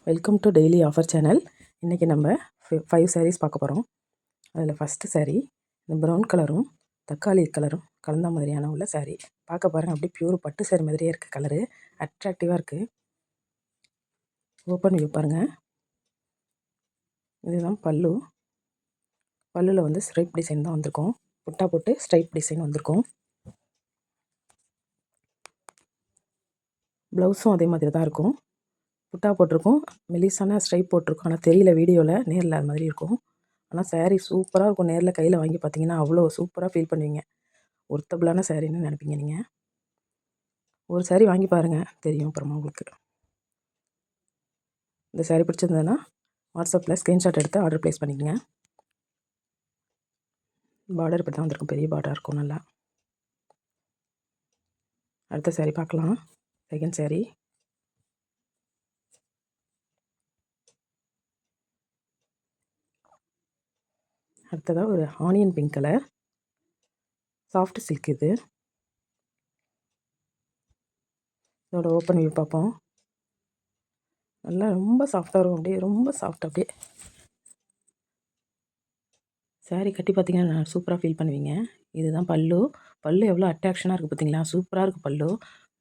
Welcome to daily offer channel. இன்றைக்கி நம்ம 5 sarees பார்க்க போகிறோம். அதில் ஃபஸ்ட்டு saree இந்த ப்ரௌன் கலரும் தக்காளி கலரும் கலந்த மாதிரியான உள்ள saree. பார்க்க பாருங்கள், அப்படியே பியூர் பட்டு saree மாதிரியே இருக்குது. கலரு அட்ராக்டிவாக இருக்குது. ஓப்பன் வியூ பாருங்கள். இதுதான் பல்லு. பல்லுவில் வந்து ஸ்ட்ரைப் டிசைன் தான் வந்திருக்கும். புட்டா போட்டு ஸ்ட்ரைப் டிசைன் வந்திருக்கும். ப்ளவுஸும் அதே மாதிரி தான் இருக்கும். புட்டா போட்டிருக்கும், மெலிசான ஸ்ட்ரைப் போட்டிருக்கும். ஆனால் தெரியல வீடியோவில், நேரில் அது மாதிரி இருக்கும். ஆனால் saree சூப்பராக இருக்கும். நேரில் கையில் வாங்கி பார்த்தீங்கன்னா அவ்வளோ சூப்பராக ஃபீல் பண்ணுவீங்க. ஒர்த்தபுளான சாரின்னு நினைப்பீங்க நீங்கள். ஒரு saree வாங்கி பாருங்கள், தெரியும் அப்புறமா உங்களுக்கு. இந்த saree பிடிச்சிருந்ததுன்னா வாட்ஸ்அப்பில் ஸ்க்ரீன்ஷாட் எடுத்து ஆர்டர் ப்ளேஸ் பண்ணிக்கங்க. பார்டர் இப்படி தான் வந்திருக்கும், பெரிய பார்டராக இருக்கும் நல்லா. அடுத்த saree பார்க்கலாம். Second saree. அடுத்ததாக ஒரு onion pink colour soft silk. இது இதோட ஓப்பன் வியூ பார்ப்போம். நல்லா ரொம்ப சாஃப்டாக இருக்கும், அப்படியே ரொம்ப சாஃப்ட். அப்படியே saree கட்டி பார்த்தீங்கன்னா சூப்பராக ஃபீல் பண்ணுவீங்க. இதுதான் பல்லு. பல்லு எவ்வளோ அட்ராக்ஷனாக இருக்குது பார்த்தீங்களா, சூப்பராக இருக்குது பல்லு.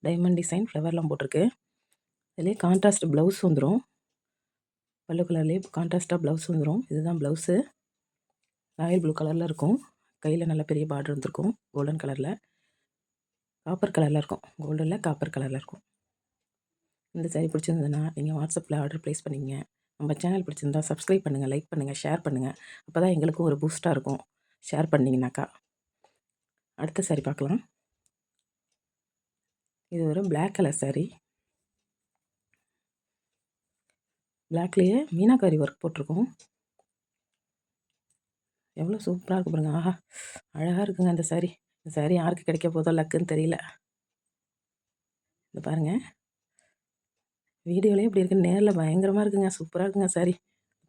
டைமண்ட் டிசைன் ஃப்ளவர்லாம் போட்டிருக்கு. இதுலேயே கான்ட்ராஸ்ட் ப்ளவுஸ் வந்துடும். பல்லு கலர்லேயே கான்ட்ராஸ்ட்டாக ப்ளவுஸ் வந்துடும். இதுதான் ப்ளவுஸு. ராயல் ப்ளூ கலரில் இருக்கும். கையில் நல்ல பெரிய பார்டர் வந்துருக்கும். கோல்டன் கலரில், காப்பர் கலரில் இருக்கும். கோல்டனில் காப்பர் கலரில் இருக்கும். இந்த saree பிடிச்சிருந்ததுன்னா நீங்கள் வாட்ஸ்அப்பில் ஆர்டர் ப்ளேஸ் பண்ணிங்க. நம்ம சேனல் பிடிச்சிருந்தா சப்ஸ்கிரைப் பண்ணுங்கள், லைக் பண்ணுங்கள், ஷேர் பண்ணுங்கள். அப்போ தான் எங்களுக்கும் ஒரு பூஸ்ட்டாக இருக்கும் ஷேர் பண்ணிங்கனாக்கா. அடுத்த saree பார்க்கலாம். இது ஒரு பிளாக் கலர் saree. பிளாக்லேயே மீனாக்காரி ஒர்க் போட்டிருக்கோம். எவ்வளோ சூப்பராக இருக்குது பாருங்க. ஆஹா, அழகாக இருக்குங்க இந்த saree. இந்த saree யாருக்கு கிடைக்க போதோ லக்குன்னு தெரியல. இந்த பாருங்கள், வீடியோலேயே இப்படி இருக்குன்னு நேரில் பயங்கரமாக இருக்குங்க. சூப்பராக இருக்குங்க saree.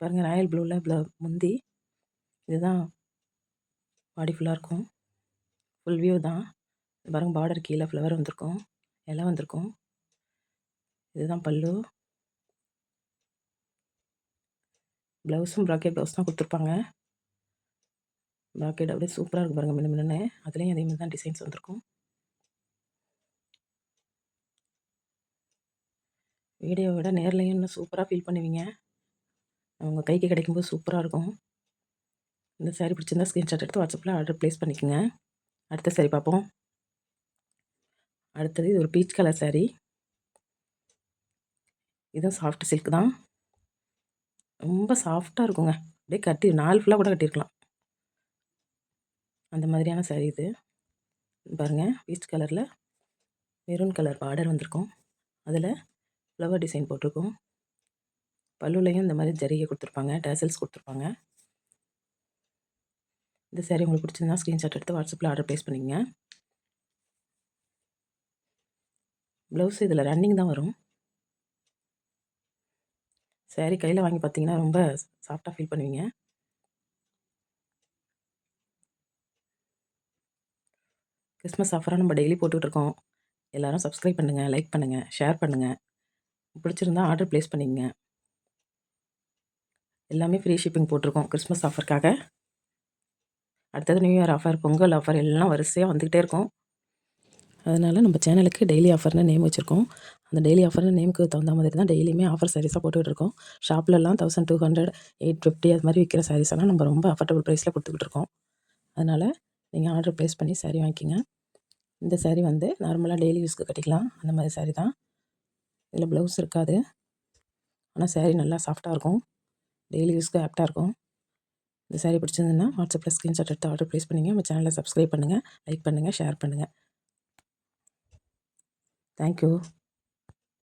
பாருங்கள், ராயல் ப்ளூவில் முந்தி. இதுதான் பாடி ஃபுல்லாக இருக்கும். ஃபுல் வியூ தான். பாருங்கள், பார்டர் கீழே ஃப்ளவர் வந்திருக்கும், இலை வந்திருக்கும். இதுதான் பல்லு. ப்ளவுஸும் ப்ராக்கெட் ப்ளவுஸ் தான் கொடுத்துருப்பாங்க. ப்ராக்கெட் அப்படியே சூப்பராக இருக்குது பாருங்கள், மின்னு மின்னு. அதுலேயும் அதே மாதிரி தான் டிசைன்ஸ் வந்திருக்கும். வீடியோவை விட நேர்லையும் இன்னும் சூப்பராக ஃபீல் பண்ணுவீங்க. உங்கள் கைக்கு கிடைக்கும்போது சூப்பராக இருக்கும். இந்த saree பிடிச்சிருந்தா ஸ்க்ரீன்ஷாட் எடுத்து வாட்ஸ்அப்பில் ஆர்டர் ப்ளேஸ் பண்ணிக்கோங்க. அடுத்த saree பார்ப்போம். அடுத்தது இது ஒரு பீச் கலர் saree. இதுவும் சாஃப்ட் சில்க் தான். ரொம்ப சாஃப்டாக இருக்குங்க. அப்படியே கட்டி நாள் ஃபுல்லாக கூட கட்டியிருக்கலாம், அந்த மாதிரியான saree இது. பாருங்கள், பீச் கலரில் மெரூன் கலர் பார்டர் வந்திருக்கும். அதில் ஃப்ளவர் டிசைன் போட்டிருக்கும். பல்லுலையும் இந்த மாதிரி ஜரிகை கொடுத்துருப்பாங்க, டேசல்ஸ் கொடுத்துருப்பாங்க. இந்த saree உங்களுக்கு பிடிச்சிருந்தா ஸ்க்ரீன்ஷாட் எடுத்து வாட்ஸ்அப்பில் ஆர்டர் ப்ளேஸ் பண்ணிக்கங்க. ப்ளவுஸ் இதில் ரன்னிங் தான் வரும். saree கையில் வாங்கி பார்த்தீங்கன்னா ரொம்ப சாஃப்டாக ஃபீல் பண்ணுவீங்க. கிறிஸ்மஸ் ஆஃபராக நம்ம டெய்லி போட்டுட்ருக்கோம். எல்லோரும் சப்ஸ்கிரைப் பண்ணுங்கள், லைக் பண்ணுங்கள், ஷேர் பண்ணுங்கள். பிடிச்சிருந்தா ஆர்டர் ப்ளேஸ் பண்ணிக்கங்க. எல்லாமே ஃப்ரீ ஷிப்பிங் போட்டிருக்கோம் கிறிஸ்மஸ் ஆஃபருக்காக. அடுத்தது new year offer, Pongal offer எல்லாம் வரிசையாக வந்துக்கிட்டே இருக்கும். அதனால் நம்ம சேனலுக்கு டெய்லி ஆஃபர்னு நேம் வச்சுருக்கோம். அந்த டெய்லி ஆஃபர்னு நேமுக்கு தகுந்த மாதிரி தான் டெய்லியுமே ஆஃபர் சாரீஸாக போட்டுக்கிட்டு இருக்கோம். ஷாப்லலாம் 1200, 850 அது மாதிரி விற்கிற சாரீஸ் எல்லாம் நம்ம ரொம்ப அஃபர்டபுள் ப்ரைஸில் கொடுத்துக்கிட்டு இருக்கோம். அதனால் நீங்கள் ஆர்டர் ப்ளேஸ் பண்ணி saree வாங்கிக்கிங்க. இந்த saree வந்து நார்மலாக டெய்லி யூஸ்க்கு கட்டிக்கலாம், அந்த மாதிரி saree தான். இதில் ப்ளவுஸ் இருக்காது. ஆனால் saree நல்லா சாஃப்டாக இருக்கும், டெய்லி யூஸ்க்கு ஆப்டாக இருக்கும். இந்த saree பிடிச்சிருந்ததுன்னா வாட்ஸ்அப்பில் ஸ்க்ரீன்ஷாட் எடுத்து ஆர்டர் ப்ளேஸ் பண்ணிங்க. நம்ம சேனலை சப்ஸ்கிரைப் பண்ணுங்கள், லைக் பண்ணுங்கள், ஷேர் பண்ணுங்கள். தேங்க்யூ.